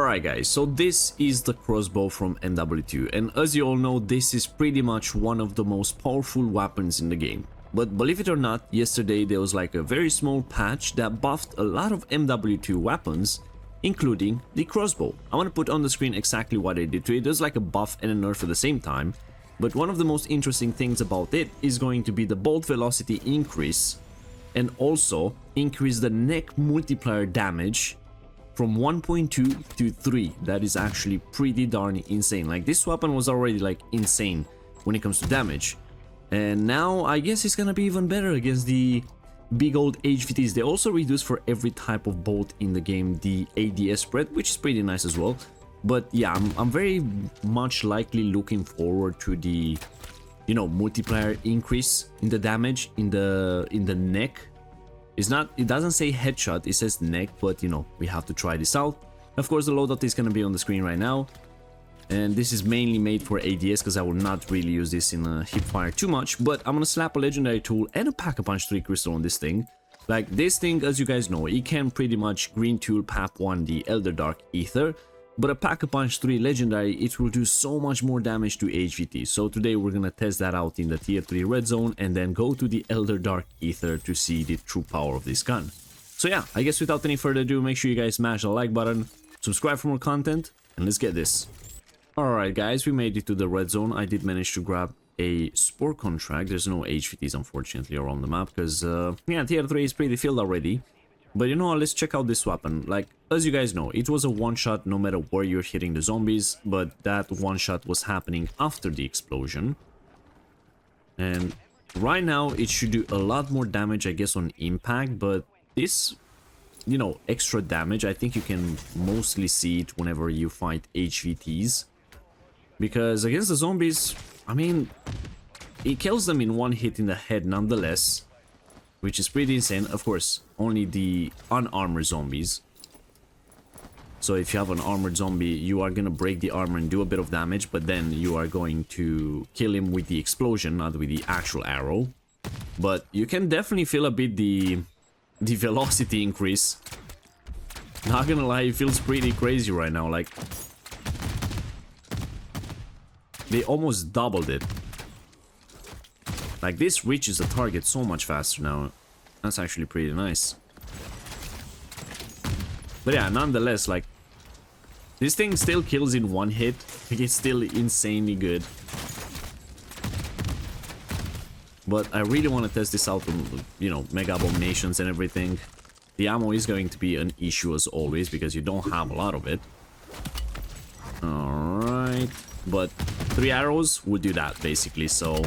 Alright guys, so this is the crossbow from MW2, and as you all know, this is pretty much one of the most powerful weapons in the game. But believe it or not, yesterday there was like a very small patch that buffed a lot of MW2 weapons, including the crossbow. I want to put on the screen exactly what I did to it. There's like a buff and a nerf at the same time, but one of the most interesting things about it is going to be the bolt velocity increase, and also increase the neck multiplier damage from 1.2 to 3. That is actually pretty darn insane. Like, this weapon was already like insane when it comes to damage, and now I guess it's gonna be even better against the big old HVTs. They also reduce for every type of bolt in the game the ADS spread, which is pretty nice as well. But yeah, I'm very much likely looking forward to the, you know, multiplier increase in the damage in the neck. It doesn't say headshot, it says neck, but you know, we have to try this out. Of course, the loadout is gonna be on the screen right now, and this is mainly made for ADS because I will not really use this in a hipfire too much. But I'm gonna slap a legendary tool and a pack-a-punch 3 crystal on this thing. Like, this thing, as you guys know, it can pretty much green tool pap 1 the Elder Dark Aether, but a pack-a-punch 3 legendary, it will do so much more damage to HVT. So today we're gonna test that out in the tier 3 red zone and then go to the Elder Dark Aether to see the true power of this gun. So yeah, I guess without any further ado, make sure you guys smash the like button, subscribe for more content, and let's get this. Alright guys, we made it to the red zone. I did manage to grab a sport contract. There's no HVTs unfortunately around the map because yeah, tier 3 is pretty filled already. But you know what, let's check out this weapon. Like, as you guys know, it was a one-shot no matter where you're hitting the zombies, but that one-shot was happening after the explosion. And right now, it should do a lot more damage, I guess, on impact, but this, you know, extra damage, I think you can mostly see it whenever you fight HVTs. Because against the zombies, I mean, it kills them in one hit in the head nonetheless, which is pretty insane. Of course, only the unarmored zombies. So if you have an armored zombie, you are gonna break the armor and do a bit of damage, but then you are going to kill him with the explosion, not with the actual arrow. But you can definitely feel a bit the velocity increase. Not gonna lie, it feels pretty crazy right now. Like, they almost doubled it. Like, this reaches the target so much faster now. That's actually pretty nice. But yeah, nonetheless, like, this thing still kills in one hit. Like, it's still insanely good. But I really want to test this out on, you know, Mega Abominations and everything. The ammo is going to be an issue as always because you don't have a lot of it. Alright. But 3 arrows would do that, basically, so...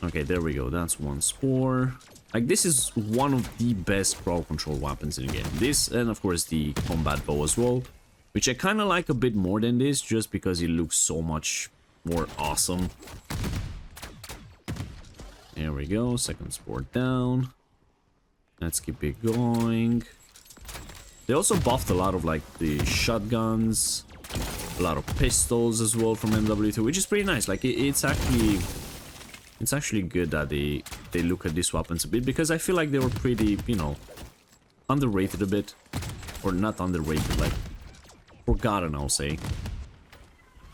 Okay, there we go. That's one spore. Like, this is one of the best crowd control weapons in the game. This, and of course the combat bow as well, which I kind of like a bit more than this, just because it looks so much more awesome. There we go. Second spore down. Let's keep it going. They also buffed a lot of like the shotguns, a lot of pistols as well from MW2, which is pretty nice. Like, it's actually good that they look at these weapons a bit, because I feel like they were pretty, you know, underrated a bit. Or not underrated, like, forgotten, I'll say.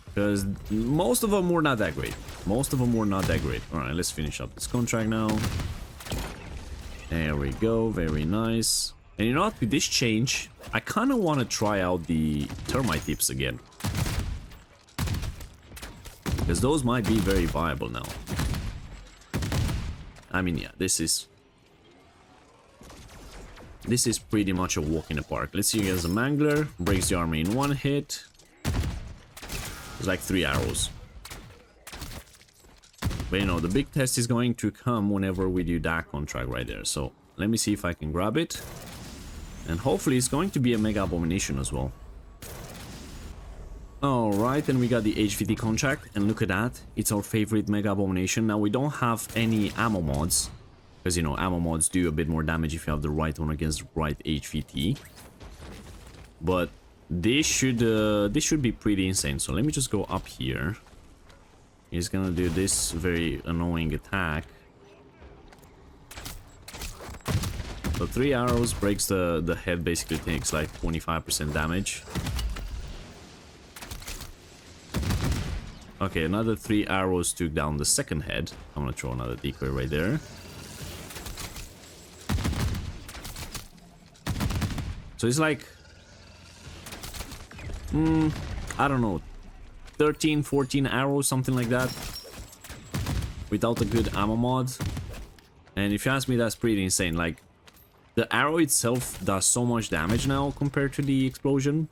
Because most of them were not that great. Alright, let's finish up this contract now. There we go, very nice. And you know what, with this change, I kind of want to try out the termite tips again. Because those might be very viable now. I mean, yeah, this is pretty much a walk in the park. Let's see, against the Mangler, breaks the armor in one hit. It's like 3 arrows. But you know, the big test is going to come whenever we do that contract right there. So let me see if I can grab it. And hopefully it's going to be a Mega Abomination as well. Alright, and we got the HVT contract, and look at that, it's our favorite Mega Abomination. Now, we don't have any ammo mods, because, you know, ammo mods do a bit more damage if you have the right one against the right HVT. But this should be pretty insane. So let me just go up here. He's gonna do this very annoying attack. So 3 arrows breaks the head, basically takes like 25% damage. Okay, another 3 arrows took down the second head. I'm gonna throw another decoy right there. So it's like, I don't know, 13, 14 arrows, something like that, without a good ammo mod. And if you ask me, that's pretty insane. Like, the arrow itself does so much damage now compared to the explosion,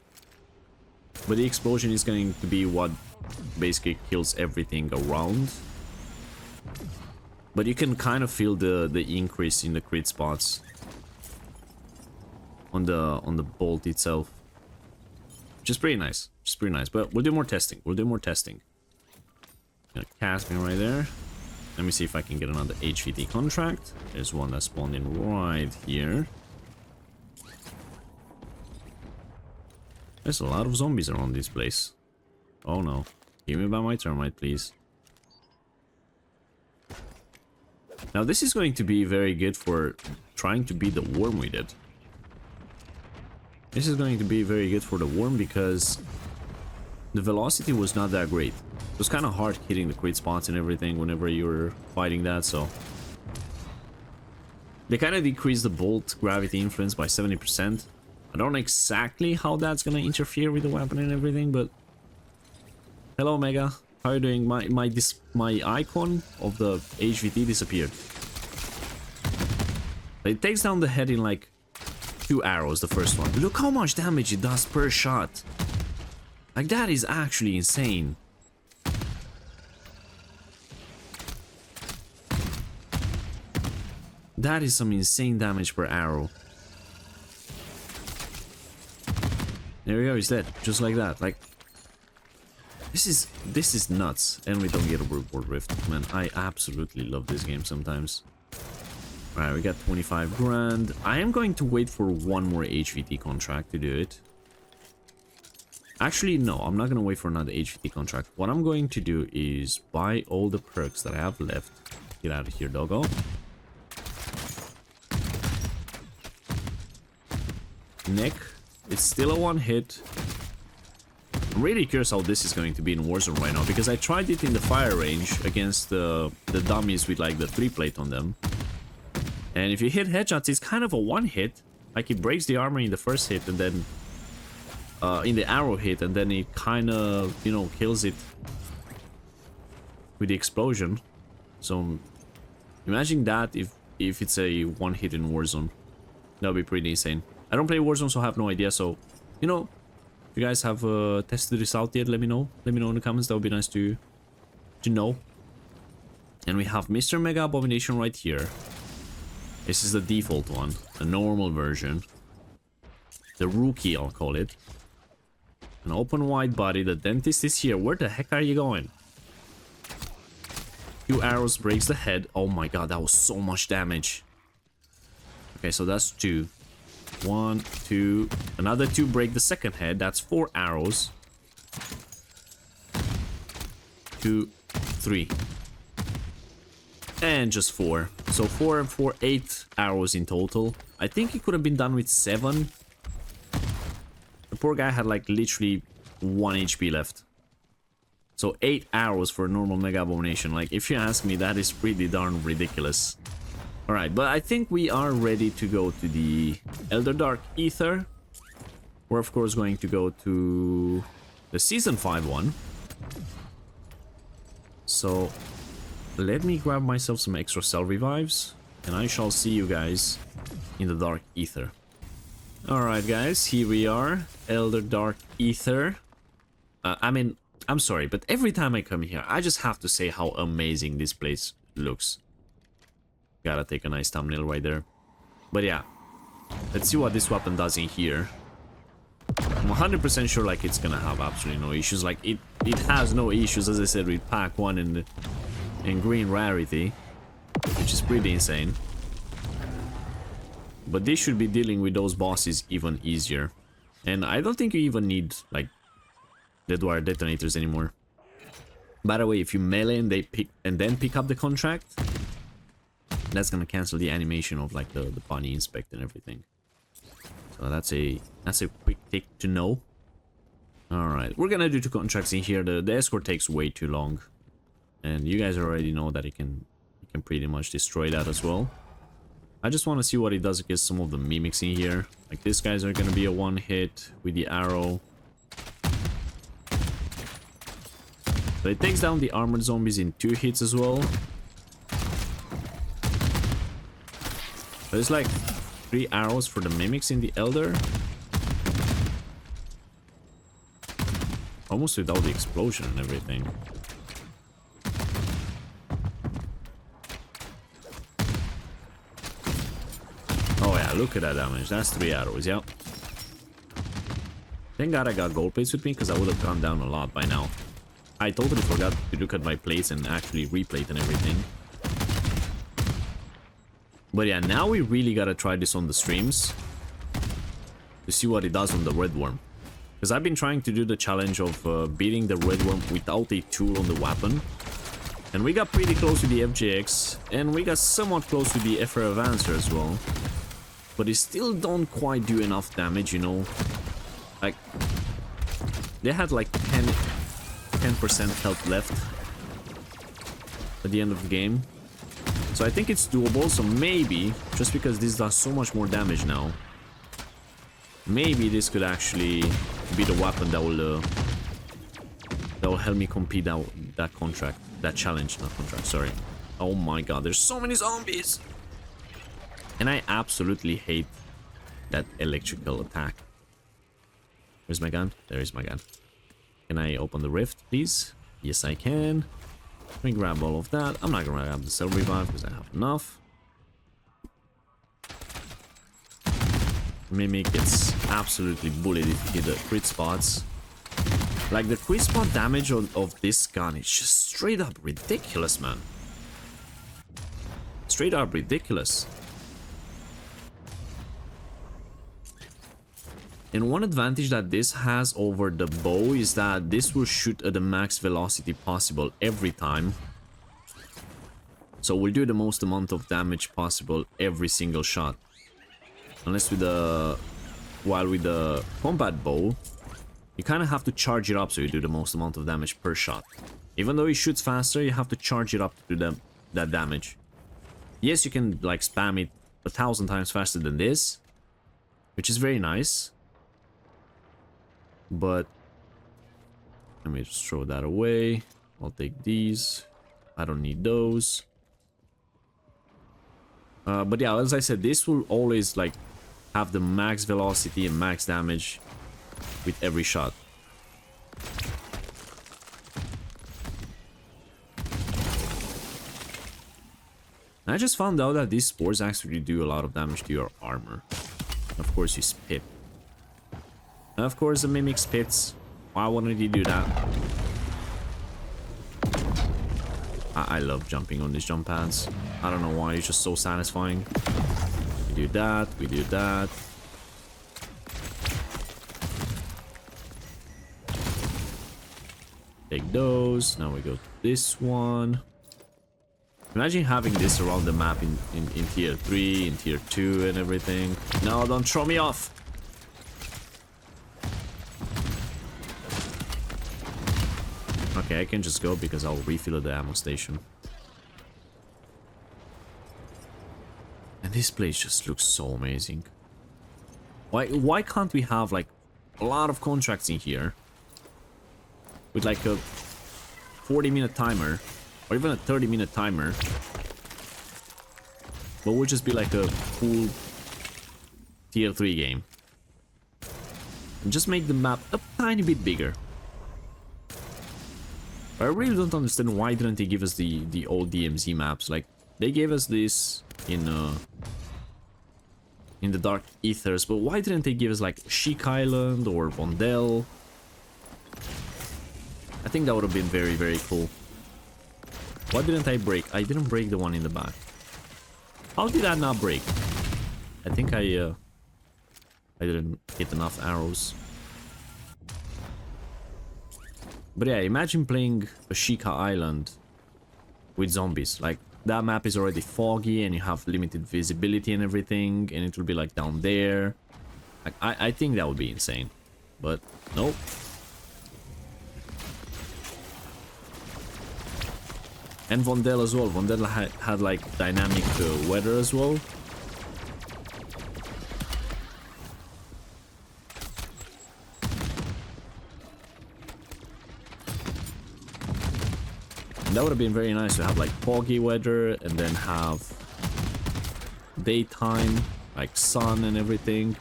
but the explosion is going to be what basically kills everything around. But you can kind of feel the increase in the crit spots on the bolt itself, which is pretty nice. But we'll do more testing. Gonna cast me right there. Let me see if I can get another HVT contract. There's one that spawned in right here. There's a lot of zombies around this place. Oh no. Give me back my thermite, please. Now this is going to be very good for trying to beat the worm with it. This is going to be very good for the worm because the velocity was not that great. It was kind of hard hitting the crit spots and everything whenever you were fighting that, so... They kind of decreased the bolt gravity influence by 70%. I don't know exactly how that's gonna interfere with the weapon and everything, but... Hello, Mega. How are you doing? My icon of the HVT disappeared. It takes down the head in like 2 arrows, the first one. Look how much damage it does per shot. Like, that is actually insane. That is some insane damage per arrow. There we go, he's dead. Just like that. Like, this is nuts. And we don't get a reward rift. Man, I absolutely love this game sometimes. Alright, we got 25 grand. I am going to wait for one more HVT contract to do it. Actually, no, I'm not going to wait for another HVT contract. What I'm going to do is buy all the perks that I have left. Get out of here, doggo. Neck. It's still a one hit. I'm really curious how this is going to be in Warzone right now, because I tried it in the fire range against the dummies with like the 3-plate on them. And if you hit headshots, it's kind of a one hit. Like, it breaks the armor in the first hit and then in the arrow hit, and then it kind of, you know, kills it with the explosion. So imagine that if it's a one hit in Warzone. That would be pretty insane. I don't play Warzone, so I have no idea. So, you know, if you guys have tested this out yet, let me know. Let me know in the comments. That would be nice to know. And we have Mr. Mega Abomination right here. This is the default one, the normal version. The rookie, I'll call it. An open wide body. The dentist is here. Where the heck are you going? 2 arrows breaks the head. Oh my god, that was so much damage. Okay, so that's 2. 1, 2. Another 2 break the second head. That's 4 arrows. 2, 3. And just 4. So 4 and 4, 8 arrows in total. I think it could have been done with 7. The poor guy had like literally 1 HP left. So 8 arrows for a normal Mega Abomination. Like, if you ask me, that is pretty darn ridiculous. Alright, but I think we are ready to go to the Elder Dark Aether. We're of course going to go to the Season 5 one. So let me grab myself some extra cell revives, and I shall see you guys in the Dark Aether. Alright guys, here we are, Elder Dark Aether. I mean, I'm sorry, but every time I come here, I just have to say how amazing this place looks. Gotta take a nice thumbnail right there. But yeah, let's see what this weapon does in here. I'm 100% sure like it's gonna have absolutely no issues. Like, it has no issues, as I said, with pack 1 and green rarity, which is pretty insane. But this should be dealing with those bosses even easier. And I don't think you even need like dead wire detonators anymore. By the way, if you melee and then pick up the contract, That's gonna cancel the animation of like the body inspect and everything. So that's a quick tick to know. Alright, we're gonna do 2 contracts in here. The escort takes way too long. And you guys already know that it can pretty much destroy that as well. I just want to see what it does against some of the mimics in here. Like these guys are gonna be a 1 hit with the arrow. But it takes down the armored zombies in 2 hits as well. There's like 3 arrows for the mimics in the Elder. Almost without the explosion and everything. Oh yeah, look at that damage. That's 3 arrows, yeah. Thank God I got gold plates with me, because I would have gone down a lot by now. I totally forgot to look at my plates and actually replate and everything. But yeah, now we really gotta try this on the streams to see what it does on the red worm. Because I've been trying to do the challenge of beating the red worm without a tool on the weapon. And we got pretty close with the FJX, and we got somewhat close with the FR Avancer as well. But it still don't quite do enough damage, you know. Like, they had like 10% health left at the end of the game. So I think it's doable, so maybe, just because this does so much more damage now, maybe this could actually be the weapon that will help me complete that contract, that challenge, not contract, sorry. Oh my god, there's so many zombies! And I absolutely hate that electrical attack. Where's my gun? There is my gun. Can I open the rift, please? Yes, I can. Let me grab all of that. I'm not gonna grab the cell revive because I have enough. Mimic gets absolutely bullied if you hit the crit spots. Like, the crit spot damage of this gun is just straight up ridiculous, man. Straight up ridiculous. And one advantage that this has over the bow is that this will shoot at the max velocity possible every time. So we'll do the most amount of damage possible every single shot. Unless with the... While with the combat bow, you kind of have to charge it up so you do the most amount of damage per shot. Even though it shoots faster, you have to charge it up to do that damage. Yes, you can like spam it 1,000 times faster than this, which is very nice. But let me just throw that away. I'll take these. I don't need those. But yeah, as I said, this will always like have the max velocity and max damage with every shot. I just found out that these spores actually do a lot of damage to your armor. Of course, you spit. Of course, the mimic spits. Why wouldn't he do that? I love jumping on these jump pads. I don't know why, it's just so satisfying. We do that, we do that. Take those. Now we go to this one. Imagine having this around the map in tier 3, in tier 2 and everything. No, don't throw me off. Okay, I can just go because I'll refill at the ammo station. And this place just looks so amazing. Why can't we have like a lot of contracts in here with like a 40-minute timer or even a 30-minute timer, but we'll just be like a full tier 3 game and just make the map a tiny bit bigger. But I really don't understand why didn't they give us the old DMZ maps. Like, they gave us this in the Dark Aethers, but why didn't they give us like Chic Island or Vondel? I think that would have been very, very cool. Why didn't I break? I didn't break the one in the back. How did that not break? I think I didn't hit enough arrows. But yeah, imagine playing a Chica Island with zombies. Like, that map is already foggy and you have limited visibility and everything, and it will be like down there. Like, I think that would be insane, but nope. And Vondel as well. Vondel had like dynamic weather as well. And that would have been very nice to have like foggy weather and then have daytime, like sun and everything.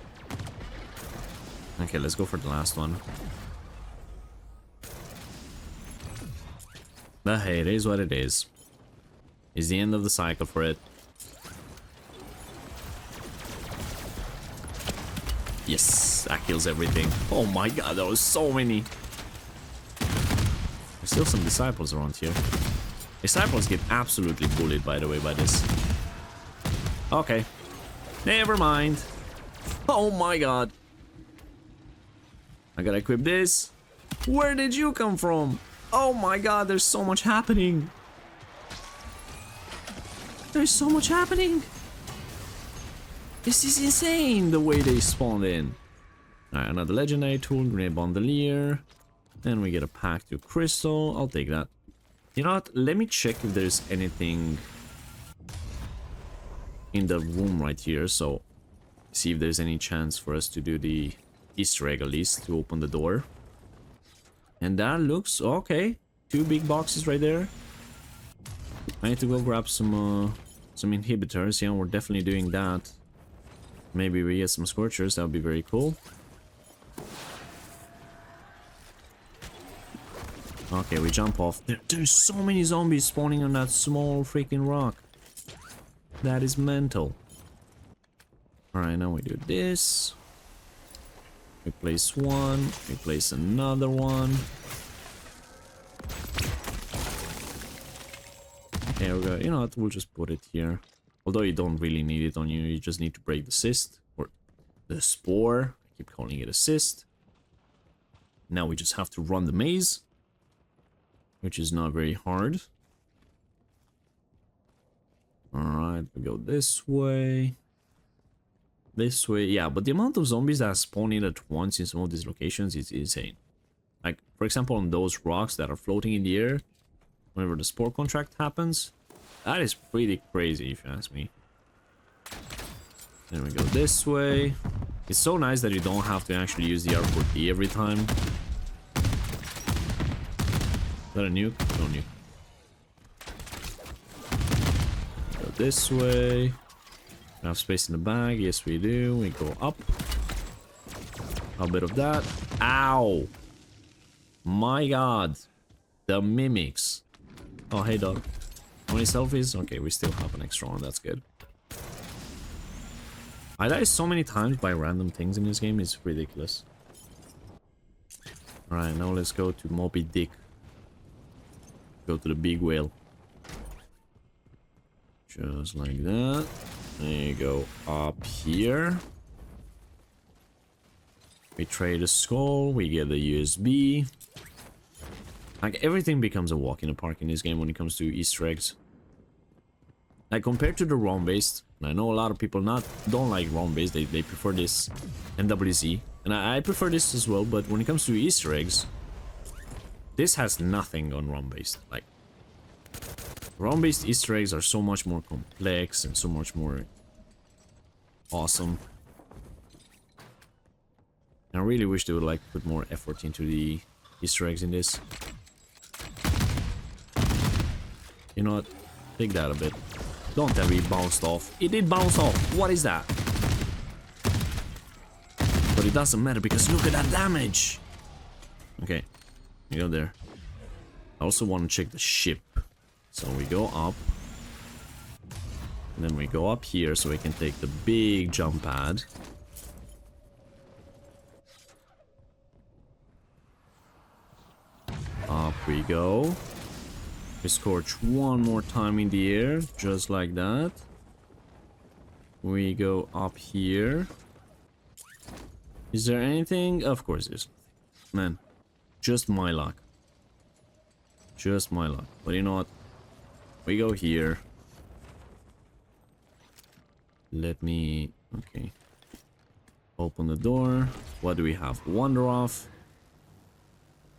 Okay, let's go for the last one. But hey, it is what it is. It's the end of the cycle for it. Yes, that kills everything. Oh my god, there was so many. There's still some disciples around here. Disciples get absolutely bullied, by the way, by this. Okay. Never mind. Oh my god. I gotta equip this. Where did you come from? Oh my god, there's so much happening. There's so much happening. This is insane, the way they spawned in. Alright, another legendary tool, grenade bandolier. Then we get a pack to crystal. I'll take that. You know what? Let me check if there's anything in the room right here. So, see if there's any chance for us to do the Easter egg at least to open the door. And that looks okay. 2 big boxes right there. I need to go grab some inhibitors. Yeah, we're definitely doing that. Maybe we get some scorchers. That would be very cool. Okay, we jump off. There's so many zombies spawning on that small freaking rock. That is mental. Alright, now we do this. We place one. We place another one. There we go. You know what? We'll just put it here. Although you don't really need it on you. You just need to break the cyst. Or the spore. I keep calling it a cyst. Now we just have to run the maze. Which is not very hard. Alright, we go this way. This way, yeah, but the amount of zombies that spawn in at once in some of these locations is insane. Like, for example, on those rocks that are floating in the air, whenever the spore contract happens, that is pretty crazy if you ask me. Then we go this way. It's so nice that you don't have to actually use the R4D every time. Is that a nuke? No nuke. Go this way. We have space in the bag. Yes, we do. We go up. A bit of that. Ow! My god. The mimics. Oh, hey, dog. How many selfies? Okay, we still have an extra one. That's good. I die so many times by random things in this game. It's ridiculous. Alright, now let's go to Moby Dick. Go to the big whale. Just like that. There you go. Up here. We trade a skull. We get a USB. Like, everything becomes a walk in the park in this game when it comes to Easter eggs. Like, compared to the ROM-based, I know a lot of people don't like ROM-based, they prefer this MW3, and I prefer this as well, but when it comes to Easter eggs, this has nothing on ROM-based. Like, ROM-based Easter eggs are so much more complex and so much more awesome. And I really wish they would like put more effort into the Easter eggs in this. You know what? Take that a bit. Don't tell me it bounced off. It did bounce off. What is that? But it doesn't matter because look at that damage. Okay. We go there. I also want to check the ship. So we go up. And then we go up here so we can take the big jump pad. Up we go. We scorch one more time in the air, just like that. We go up here. Is there anything? Of course there's nothing. Man, just my luck. Just my luck. But you know what? We go here. Let me... Okay. Open the door. What do we have? Wander off.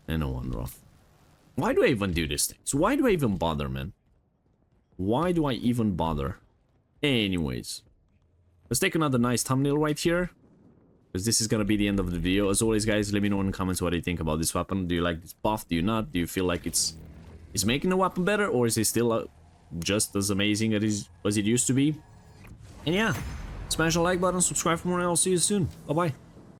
And a wander off. Why do I even do this thing? So why do I even bother, man? Why do I even bother? Anyways. Let's take another nice thumbnail right here. Because this is gonna be the end of the video. As always, guys, let me know in the comments what you think about this weapon. Do you like this buff? Do you not? Do you feel like it's making the weapon better? Or is it still just as amazing as it used to be? And yeah, smash the like button, subscribe for more, and I'll see you soon. Bye-bye.